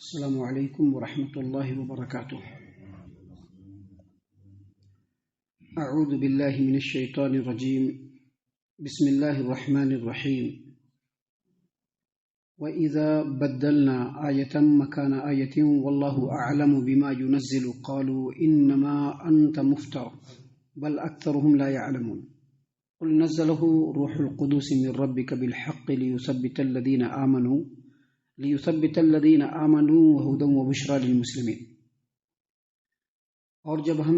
السلام علیکم ورحمۃ اللہ وبرکاتہ۔ اعوذ باللہ من الشیطان الرجیم، بسم اللہ الرحمن الرحیم۔ وَإِذَا بَدَّلْنَا آيَةً مَكَانَ آيَةٍ وَاللَّهُ أَعْلَمُ بِمَا يُنَزِّلُ قَالُوا إِنَّمَا أَنْتَ مُفْتَرٍ بَلْ أَكْثَرُهُمْ لَا يَعْلَمُونَ قُلْ نَزَّلَهُ رُوحُ الْقُدُسِ مِنْ رَبِّكَ بِالْحَقِّ لِيُثَبِّتَ الَّذِينَ آمنوا وَهُدًى وَبُشْرَى لِلْمُسْلِمِينَ۔ اور جب ہم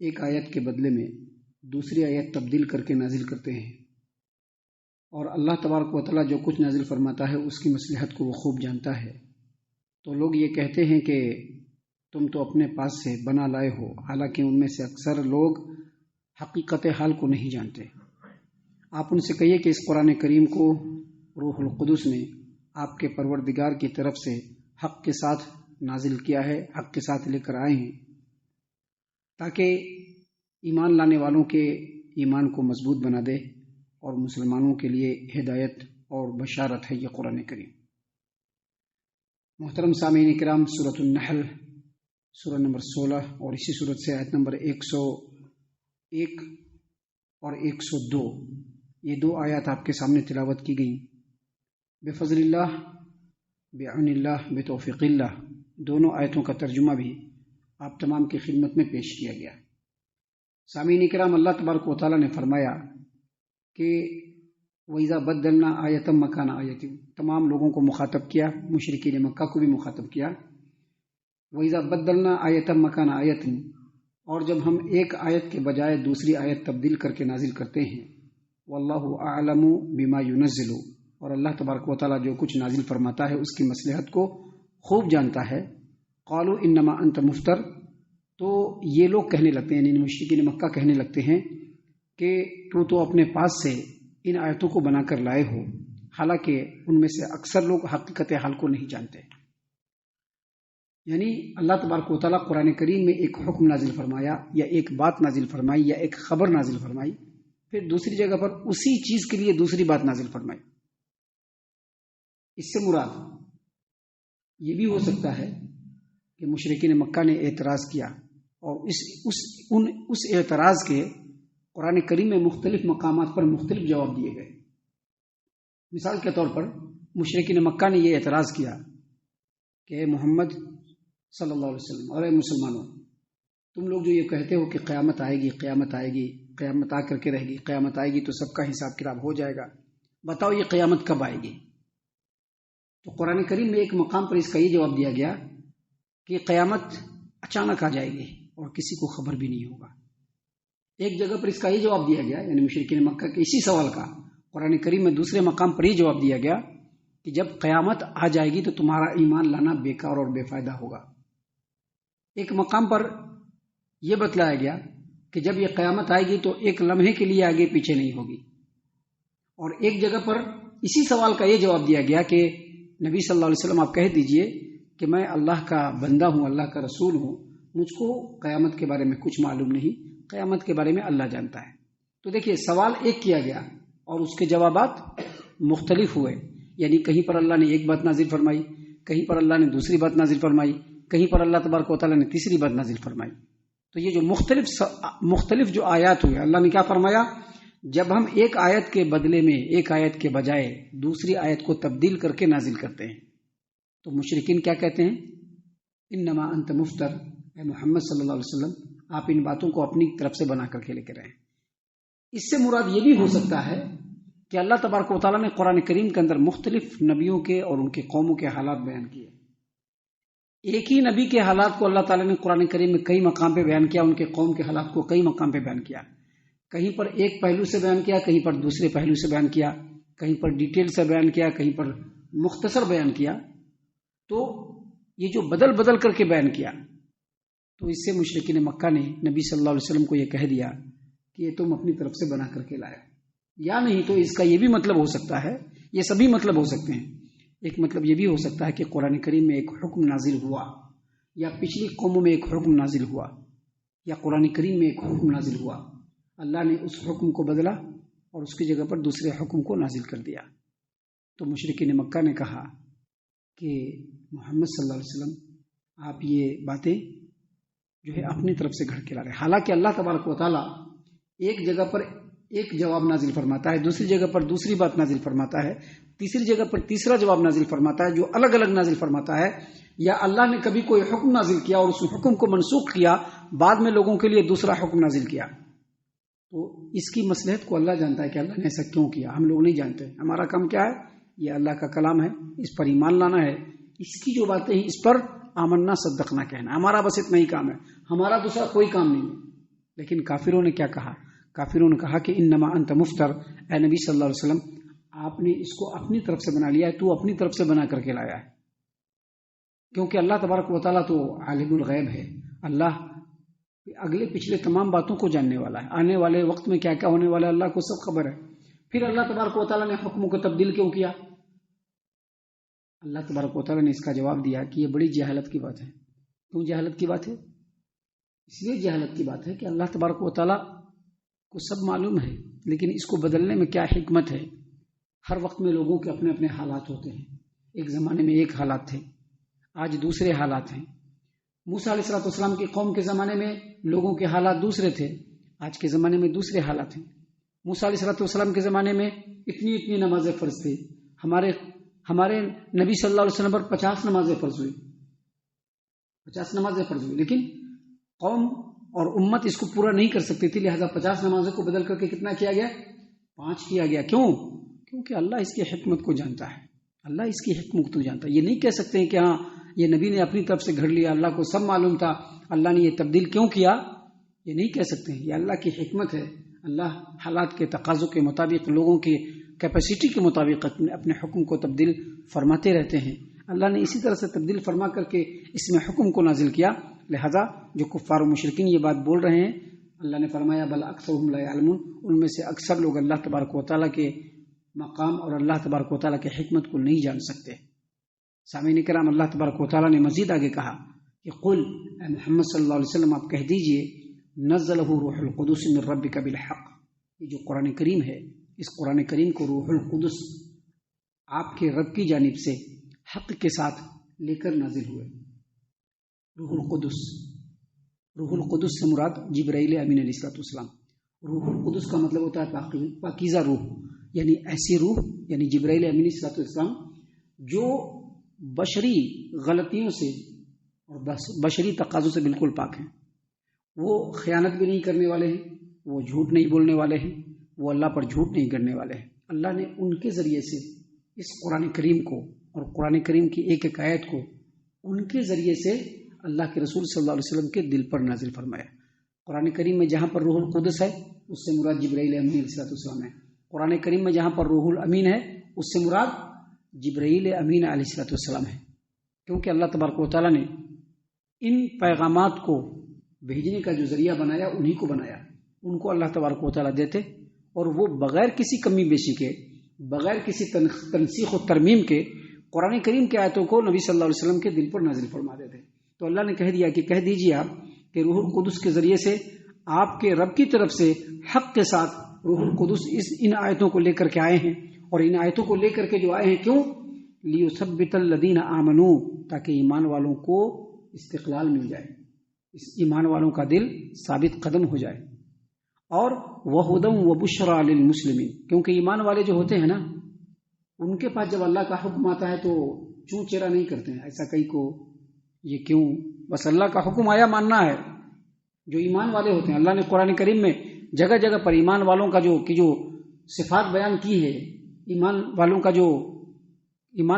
ایک آیت کے بدلے میں دوسری آیت تبدیل کر کے نازل کرتے ہیں، اور اللہ تبارک و تعالیٰ جو کچھ نازل فرماتا ہے اس کی مصلحت کو وہ خوب جانتا ہے، تو لوگ یہ کہتے ہیں کہ تم تو اپنے پاس سے بنا لائے ہو، حالانکہ ان میں سے اکثر لوگ حقیقت حال کو نہیں جانتے۔ آپ ان سے کہیے کہ اس قرآن کریم کو روح القدس نے آپ کے پروردگار کی طرف سے حق کے ساتھ نازل کیا ہے، حق کے ساتھ لے کر آئے ہیں، تاکہ ایمان لانے والوں کے ایمان کو مضبوط بنا دے، اور مسلمانوں کے لیے ہدایت اور بشارت ہے یہ قرآن کریم۔ محترم سامعین کرام، سورۃ النحل سورہ نمبر 16 اور اسی سورت سے آیت نمبر 101 اور 102، یہ دو آیات آپ کے سامنے تلاوت کی گئیں۔ بفضل اللہ، بعون اللہ، بتوفیق اللہ، دونوں آیتوں کا ترجمہ بھی آپ تمام کی خدمت میں پیش کیا گیا۔ سامعین کرام، اللہ تبارک و تعالیٰ نے فرمایا کہ وَإِذَا بَدَّلْنَا آیَةً مَكَانَ آیَةٍ، تمام لوگوں کو مخاطب کیا، مشرکین مکہ کو بھی مخاطب کیا۔ وَإِذَا بَدَّلْنَا آیَةً مَكَانَ آیَةٍ، اور جب ہم ایک آیت کے بجائے دوسری آیت تبدیل کر کے نازل کرتے ہیں، وَاللَّهُ أَعْلَمُ بِمَا يُنَزِّلُ، اور اللہ تبارک و تعالیٰ جو کچھ نازل فرماتا ہے اس کی مصلحت کو خوب جانتا ہے۔ قالوا انما انت مفتر، تو یہ لوگ کہنے لگتے ہیں، یعنی مشرکین مکہ کہنے لگتے ہیں کہ تو اپنے پاس سے ان آیتوں کو بنا کر لائے ہو، حالانکہ ان میں سے اکثر لوگ حقیقت حال کو نہیں جانتے۔ یعنی اللہ تبارک و تعالیٰ قرآن کریم میں ایک حکم نازل فرمایا، یا ایک بات نازل فرمائی، یا ایک خبر نازل فرمائی، پھر دوسری جگہ پر اسی چیز کے لیے دوسری بات نازل فرمائی۔ اس سے مراد یہ بھی ہو سکتا ہے کہ مشرکین مکہ نے اعتراض کیا، اور اس اعتراض کے قرآن کریم میں مختلف مقامات پر مختلف جواب دیے گئے۔ مثال کے طور پر مشرکین مکہ نے یہ اعتراض کیا کہ اے محمد صلی اللہ علیہ وسلم، اور اے مسلمانوں، تم لوگ جو یہ کہتے ہو کہ قیامت آئے گی، قیامت آئے گی، قیامت آ کر کے رہے گی، قیامت آئے گی تو سب کا حساب کتاب ہو جائے گا، بتاؤ یہ قیامت کب آئے گی؟ تو قرآن کریم میں ایک مقام پر اس کا یہ جواب دیا گیا کہ قیامت اچانک آ جائے گی اور کسی کو خبر بھی نہیں ہوگا۔ ایک جگہ پر اس کا یہ جواب دیا گیا، یعنی مشرکین مکہ کے اسی سوال کا قرآن کریم میں دوسرے مقام پر یہ جواب دیا گیا کہ جب قیامت آ جائے گی تو تمہارا ایمان لانا بیکار اور بے فائدہ ہوگا۔ ایک مقام پر یہ بتلایا گیا کہ جب یہ قیامت آئے گی تو ایک لمحے کے لیے آگے پیچھے نہیں ہوگی، اور ایک جگہ پر اسی سوال کا یہ جواب دیا گیا کہ نبی صلی اللہ علیہ وسلم آپ کہہ دیجئے کہ میں اللہ کا بندہ ہوں، اللہ کا رسول ہوں، مجھ کو قیامت کے بارے میں کچھ معلوم نہیں، قیامت کے بارے میں اللہ جانتا ہے۔ تو دیکھیے، سوال ایک کیا گیا اور اس کے جوابات مختلف ہوئے، یعنی کہیں پر اللہ نے ایک بات نازل فرمائی، کہیں پر اللہ نے دوسری بات نازل فرمائی، کہیں پر اللہ تبارک و تعالیٰ نے تیسری بات نازل فرمائی۔ تو یہ جو مختلف جو آیات ہوئے، اللہ نے کیا فرمایا؟ جب ہم ایک آیت کے بدلے میں ایک آیت کے بجائے دوسری آیت کو تبدیل کر کے نازل کرتے ہیں، تو مشرکین کیا کہتے ہیں؟ انما انت مفتر، اے محمد صلی اللہ علیہ وسلم، آپ ان باتوں کو اپنی طرف سے بنا کر کے لے کے رہے ہیں۔ اس سے مراد یہ بھی ہو سکتا ہے کہ اللہ تبارک و تعالیٰ نے قرآن کریم کے اندر مختلف نبیوں کے اور ان کے قوموں کے حالات بیان کیے۔ ایک ہی نبی کے حالات کو اللہ تعالیٰ نے قرآن کریم میں کئی مقام پہ بیان کیا، ان کے قوم کے حالات کو کئی مقام پہ بیان کیا، کہیں پر ایک پہلو سے بیان کیا، کہیں پر دوسرے پہلو سے بیان کیا، کہیں پر ڈیٹیل سے بیان کیا، کہیں پر مختصر بیان کیا۔ تو یہ جو بدل کر کے بیان کیا، تو اس سے مشرکین مکہ نے نبی صلی اللہ علیہ وسلم کو یہ کہہ دیا کہ یہ تم اپنی طرف سے بنا کر کے لائے، یا نہیں تو اس کا یہ بھی مطلب ہو سکتا ہے، یہ سبھی مطلب ہو سکتے ہیں۔ ایک مطلب یہ بھی ہو سکتا ہے کہ قرآن کریم میں ایک حکم نازل ہوا، یا پچھلی قوموں میں ایک حکم نازل ہوا، یا قرآن کریم میں ایک حکم نازل ہوا، اللہ نے اس حکم کو بدلا اور اس کی جگہ پر دوسرے حکم کو نازل کر دیا۔ تو مشرکین مکہ نے کہا کہ محمد صلی اللہ علیہ وسلم آپ یہ باتیں جو ہے اپنی طرف سے گھڑ کے لا رہے ہیں. حالانکہ اللہ تبارک و تعالیٰ ایک جگہ پر ایک جواب نازل فرماتا ہے، دوسری جگہ پر دوسری بات نازل فرماتا ہے، تیسری جگہ پر تیسرا جواب نازل فرماتا ہے جو الگ الگ نازل فرماتا ہے. یا اللہ نے کبھی کوئی حکم نازل کیا اور اس حکم کو منسوخ کیا، بعد میں لوگوں کے لیے دوسرا حکم نازل کیا. تو اس کی مصلحت کو اللہ جانتا ہے کہ اللہ نے ایسا کیوں کیا، ہم لوگ نہیں جانتے. ہمارا کام کیا ہے؟ یہ اللہ کا کلام ہے، اس پر ایمان لانا ہے. اس کی جو باتیں ہیں اس پر آمنا صدقنا کہنا، ہمارا بس اتنا ہی کام ہے، ہمارا دوسرا کوئی کام نہیں ہے. لیکن کافروں نے کیا کہا؟ کافروں نے کہا کہ انما انت مفتر، اے نبی صلی اللہ علیہ وسلم آپ نے اس کو اپنی طرف سے بنا لیا ہے، تو اپنی طرف سے بنا کر کے لایا ہے. کیونکہ اللہ تبارک و تعالیٰ تو عالم الغیب ہے، اللہ اگلے پچھلے تمام باتوں کو جاننے والا ہے، آنے والے وقت میں کیا کیا ہونے والا ہے اللہ کو سب خبر ہے. پھر اللہ تبارک و تعالیٰ نے حکموں کو تبدیل کیوں کیا؟ اللہ تبارک و تعالیٰ نے اس کا جواب دیا کہ یہ بڑی جہالت کی بات ہے. کیوں جہالت کی بات ہے؟ اس لیے جہالت کی بات ہے کہ اللہ تبارک و تعالیٰ کو سب معلوم ہے، لیکن اس کو بدلنے میں کیا حکمت ہے. ہر وقت میں لوگوں کے اپنے اپنے حالات ہوتے ہیں. ایک زمانے میں ایک حالات تھے، آج دوسرے حالات ہیں. موسیٰ علیہ السلام کی قوم کے زمانے میں لوگوں کے حالات دوسرے تھے، آج کے زمانے میں دوسرے حالات ہیں. موسیٰ علیہ السلام کے زمانے میں اتنی نمازیں فرض تھی، ہمارے نبی صلی اللہ علیہ وسلم پر 50 نمازیں فرض ہوئی، 50 نمازیں فرض ہوئی. لیکن قوم اور امت اس کو پورا نہیں کر سکتی تھی، لہذا 50 نمازوں کو بدل کر کے کتنا کیا گیا؟ 5 کیا گیا. کیوں؟ کیونکہ اللہ اس کی حکمت کو جانتا ہے، اللہ اس کی حکمت کو جانتا ہے. یہ نہیں کہہ سکتے ہیں کہ ہاں یہ نبی نے اپنی طرف سے گھڑ لیا، اللہ کو سب معلوم تھا، اللہ نے یہ تبدیل کیوں کیا؟ یہ نہیں کہہ سکتے ہیں. یہ اللہ کی حکمت ہے. اللہ حالات کے تقاضوں کے مطابق، لوگوں کی کیپیسٹی کے مطابق اپنے حکم کو تبدیل فرماتے رہتے ہیں. اللہ نے اسی طرح سے تبدیل فرما کر کے اس میں حکم کو نازل کیا. لہذا جو کفار و مشرکین یہ بات بول رہے ہیں، اللہ نے فرمایا بل اکثرهم لا يعلمون، ان میں سے اکثر لوگ اللہ تبارک و تعالیٰ کے مقام اور اللہ تبارک و تعالیٰ کی حکمت کو نہیں جان سکتے. سامعین کرام، اللہ تبارک و تعالیٰ نے مزید آگے کہا کہ قل، اے محمد صلی اللہ علیہ وسلم آپ کہہ دیجئے، نزلہ روح القدس من ربک بالحق. یہ جو قرآن کریم ہے، اس قرآن کریم کو روح القدس آپ کے رب کی جانب سے حق کے ساتھ لے کر نازل ہوئے. روح القدس سے مراد جبرائیل امین علیہ السلام. روح القدس کا مطلب ہوتا ہے پاکیزہ روح، یعنی ایسی روح، یعنی جبرائیل امین علیہ السلام جو بشری غلطیوں سے اور بشری تقاضوں سے بالکل پاک ہیں. وہ خیانت بھی نہیں کرنے والے ہیں، وہ جھوٹ نہیں بولنے والے ہیں، وہ اللہ پر جھوٹ نہیں گڑنے والے ہیں. اللہ نے ان کے ذریعے سے اس قرآن کریم کو اور قرآن کریم کی ایک ایک آیت کو ان کے ذریعے سے اللہ کے رسول صلی اللہ علیہ وسلم کے دل پر نازل فرمایا. قرآن کریم میں جہاں پر روح القدس ہے اس سے مراد جبرائیل امین علیہ السلام ہے. قرآن کریم میں جہاں پر روح الامین ہے اس سے مراد جبرائیل امین علیہ السلام ہے. کیونکہ اللہ تبارک و تعالیٰ نے ان پیغامات کو بھیجنے کا جو ذریعہ بنایا انہی کو بنایا. ان کو اللہ تبارک و تعالیٰ دیتے اور وہ بغیر کسی کمی بیشی کے، بغیر کسی تنسیخ و ترمیم کے قرآن کریم کی آیتوں کو نبی صلی اللہ علیہ وسلم کے دل پر نازل فرما دیتے. تو اللہ نے کہہ دیا کہ کہہ دیجیے آپ کہ روح القدس کے ذریعے سے آپ کے رب کی طرف سے حق کے ساتھ روح القدس ان آیتوں کو لے کر کے آئے ہیں. اور ان آیتوں کو لے کر کے جو آئے ہیں کیوں؟ لیثبت الذین آمنوا، تاکہ ایمان والوں کو استقلال مل جائے، اس ایمان والوں کا دل ثابت قدم ہو جائے. اور وہدی وبشریٰ للمسلمین، کیونکہ ایمان والے جو ہوتے ہیں نا، ان کے پاس جب اللہ کا حکم آتا ہے تو چوں چرا نہیں کرتے ہیں ایسا کئی کو یہ کیوں، بس اللہ کا حکم آیا ماننا ہے. جو ایمان والے ہوتے ہیں، اللہ نے قرآن کریم میں جگہ جگہ پر ایمان والوں کا جو صفات بیان کی ہے، ایمان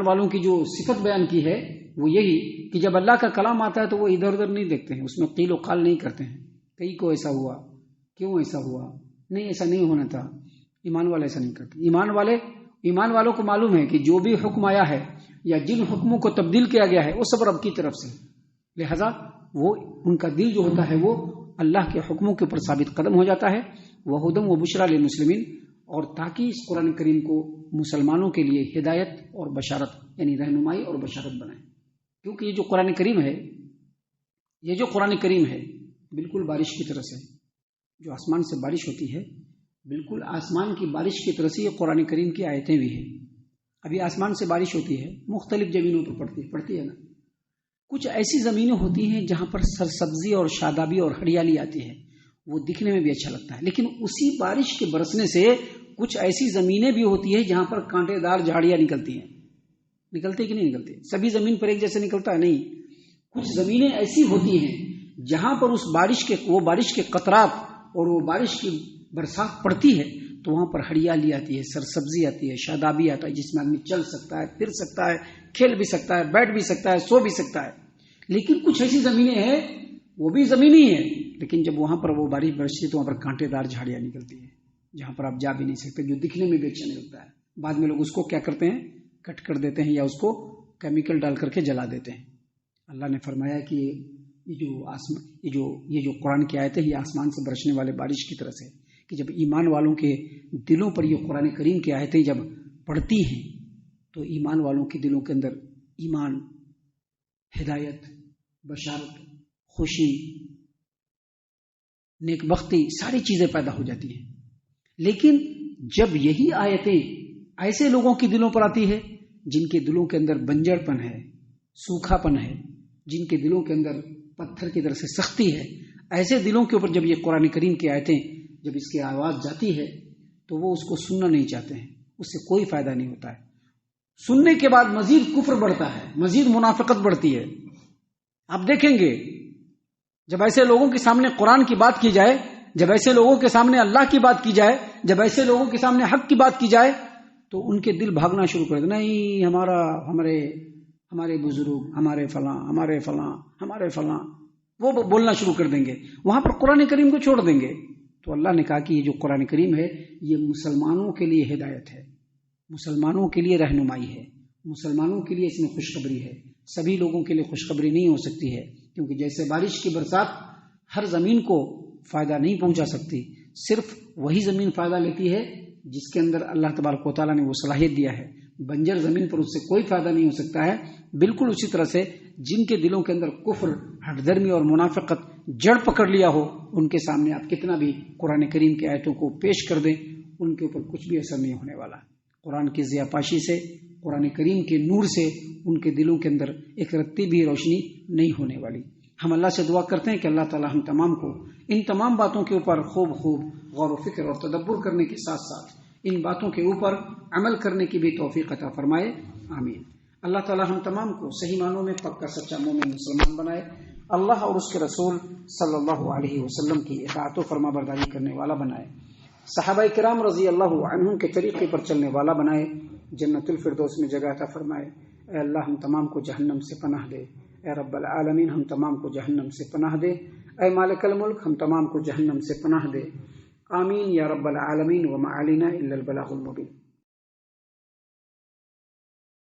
والوں کی جو صفت بیان کی ہے وہ یہی کہ جب اللہ کا کلام آتا ہے تو وہ ادھر ادھر نہیں دیکھتے ہیں، اس میں قیل و قال نہیں کرتے ہیں. کئی کو ایسا ہوا، کیوں ایسا ہوا، نہیں ایسا نہیں ہونا تھا. ایمان والے ایسا نہیں کرتے. ایمان والوں کو معلوم ہے کہ جو بھی حکم آیا ہے یا جن حکموں کو تبدیل کیا گیا ہے وہ سب رب کی طرف سے، لہذا وہ ان کا دل جو ہوتا ہے وہ اللہ کے حکموں کے اوپر ثابت قدم ہو جاتا ہے. وہدی وبشریٰ للمسلمین، اور تاکہ اس قرآن کریم کو مسلمانوں کے لیے ہدایت اور بشارت، یعنی رہنمائی اور بشارت بنائے. کیونکہ یہ جو قرآن کریم ہے بالکل بارش کی طرح سے، جو آسمان سے بارش ہوتی ہے، بالکل آسمان کی بارش کی طرح سے یہ قرآن کریم کی آیتیں بھی ہیں. ابھی آسمان سے بارش ہوتی ہے، مختلف زمینوں پر پڑتی ہے نا. کچھ ایسی زمینیں ہوتی ہیں جہاں پر سرسبزی اور شادابی اور ہریالی آتی ہے، وہ دکھنے میں بھی اچھا لگتا ہے. لیکن اسی بارش کے برسنے سے کچھ ایسی زمینیں بھی ہوتی ہیں جہاں پر کانٹے دار جھاڑیاں نکلتی ہیں. نکلتے کہ نہیں نکلتے؟ سبھی زمین پر ایک جیسے نکلتا ہے نہیں. کچھ زمینیں ایسی ہوتی ہیں جہاں پر وہ بارش کے قطرات اور وہ بارش کی برسات پڑتی ہے تو وہاں پر ہریالی آتی ہے، سرسبزی آتی ہے، شادابی آتا ہے، جس میں آدمی چل سکتا ہے، پھر سکتا ہے، کھیل بھی سکتا ہے، بیٹھ بھی سکتا ہے، سو بھی سکتا ہے. لیکن کچھ ایسی زمینیں ہیں وہ بھی زمین ہی ہے، لیکن جب وہاں پر وہ بارش برستی ہے تو وہاں پر کانٹے دار جھاڑیاں نکلتی ہیں جہاں پر آپ جا بھی نہیں سکتے، جو دکھنے میں بھی اچھا نہیں لگتا ہے. بعد میں لوگ اس کو کیا کرتے ہیں، کٹ کر دیتے ہیں یا اس کو کیمیکل ڈال کر کے جلا دیتے ہیں. اللہ نے فرمایا کہ یہ جو قرآن کی آیت ہے یہ آسمان سے برسنے والے بارش کی طرح سے، کہ جب ایمان والوں کے دلوں پر یہ قرآن کریم کی آیتیں جب پڑتی ہیں تو ایمان والوں کے دلوں کے اندر ایمان، ہدایت، بشارت، خوشی، نیک بختی، ساری چیزیں پیدا ہو جاتی ہیں. لیکن جب یہی آیتیں ایسے لوگوں کے دلوں پر آتی ہے جن کے دلوں کے اندر بنجر پن ہے، سوکھا پن ہے، جن کے دلوں کے اندر پتھر کی طرح سے سختی ہے، ایسے دلوں کے اوپر جب یہ قرآن کریم کی آیتیں جب اس کی آواز جاتی ہے تو وہ اس کو سننا نہیں چاہتے ہیں، اس سے کوئی فائدہ نہیں ہوتا ہے. سننے کے بعد مزید کفر بڑھتا ہے، مزید منافقت بڑھتی ہے. آپ دیکھیں گے جب ایسے لوگوں کے سامنے قرآن کی بات کی جائے، جب ایسے لوگوں کے سامنے اللہ کی بات کی جائے، جب ایسے لوگوں کے سامنے حق کی بات کی جائے تو ان کے دل بھاگنا شروع کر دیں. نہیں، ہمارے بزرگ، ہمارے فلاں، وہ بولنا شروع کر دیں گے، وہاں پر قرآن کریم کو چھوڑ دیں گے. تو اللہ نے کہا کہ یہ جو قرآن کریم ہے یہ مسلمانوں کے لیے ہدایت ہے، مسلمانوں کے لیے رہنمائی ہے، مسلمانوں کے لیے اس میں خوشخبری ہے. سبھی لوگوں کے لیے خوشخبری نہیں ہو سکتی ہے، کیونکہ جیسے بارش کی برسات ہر زمین کو فائدہ نہیں پہنچا سکتی، صرف وہی زمین فائدہ لیتی ہے جس کے اندر اللہ تبارک و تعالیٰ نے وہ صلاحیت دیا ہے. بنجر زمین پر اس سے کوئی فائدہ نہیں ہو سکتا ہے. بالکل اسی طرح سے جن کے دلوں کے اندر کفر، ہٹ درمی اور منافقت جڑ پکڑ لیا ہو، ان کے سامنے آپ کتنا بھی قرآن کریم کی آیتوں کو پیش کر دیں ان کے اوپر کچھ بھی اثر نہیں ہونے والا. قرآن کی ضیا پاشی سے، قرآن کریم کے نور سے ان کے دلوں کے اندر ایک رتی بھی روشنی نہیں ہونے والی. ہم اللہ سے دعا کرتے ہیں کہ اللہ تعالی ہم تمام کو ان تمام باتوں کے اوپر خوب غور و فکر اور تدبر کرنے کے ساتھ ساتھ ان باتوں کے اوپر عمل کرنے کی بھی توفیق عطا فرمائے. آمین. اللہ تعالی ہم تمام کو صحیح معنوں میں پکا سچا مومن مسلمان بنائے. اللہ اور اس کے رسول صلی اللہ علیہ وسلم کی اطاعت و فرما برداری کرنے والا بنائے. صحابہ کرام رضی اللہ عنہم کے طریقے پر چلنے والا بنائے. جنت الفردوس میں جگہ عطا فرمائے. اے اللہ ہم تمام کو جہنم سے پناہ دے. اے رب العالمین ہم تمام کو جہنم سے پناہ دے. اے مالک الملک ہم تمام کو جہنم سے پناہ دے. آمین یا رب العالمین. وما علینا الا البلاغ المبین.